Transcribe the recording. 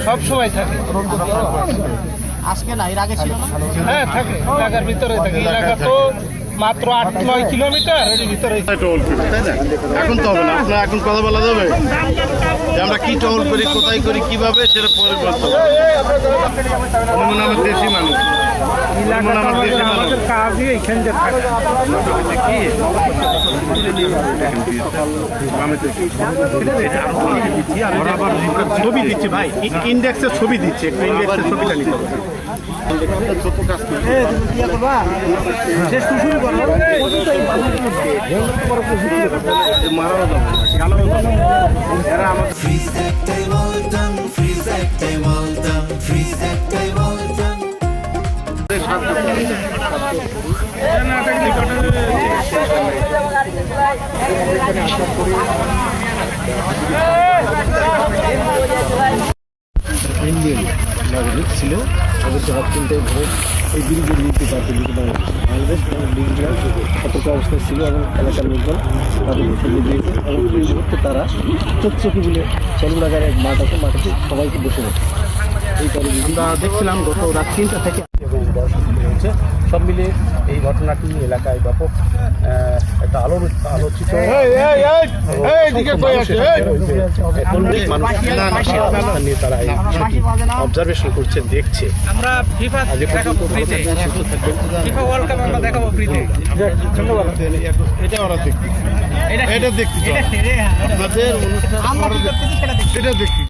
সব সময় থাকে আজকে না, এর আগে ছিল না। হ্যাঁ থাকে, এলাকার ভিতরে থাকে। এলাকা তো মাত্র 8-9 কিলোমিটার এর ভিতরে। এখন তো হবে না, আপনার এখন কথা বলা যাবে যে আমরা কি টহল করি, কোথায় করি, কিভাবে, সেটা পরে বলতে হবে। আমার দেশি মানুষ, আমাদের কাজই এখান থেকে থাকে। ছবি দিচ্ছি ভাই, ইন্ডেক্সের ছবি দিচ্ছি, একটু ইন্ডেক্সের ছবিটা নিতে হবে। ইন্ডিয়ান নাগরিক ছিল, তাদেরকে হাত কিনতে ভোট এই ব্রিজের নিতে পারত বাংলাদেশ ব্রিজগুলো সতর্ক অবস্থায় ছিল এবং এলাকার লোকজন তাদের ছবি দিয়েছে এবং এই মুহূর্তে তারা চকচকি বলে চলুনাগার এক মাঠ আছে, মাঠে সবাইকে বসে গেছে। এই পরে আমরা দেখছিলাম গত রাত 3টা থেকে এবং হচ্ছে সব মিলে এই ঘটনাটি এলাকায় ব্যাপক একটা আলোচিত তারা এই অবজারভেশন করছে, দেখছে। আমরা ফিফা দেখাবো ফ্রিতে, ফিফা ওয়ার্ল্ড কাপ আমরা দেখাবো ফ্রিতে। ধন্যবাদ। এটা ওরা দেখতে, এটা দেখতে, আপনাদের অনুষ্ঠান এটা দেখতে।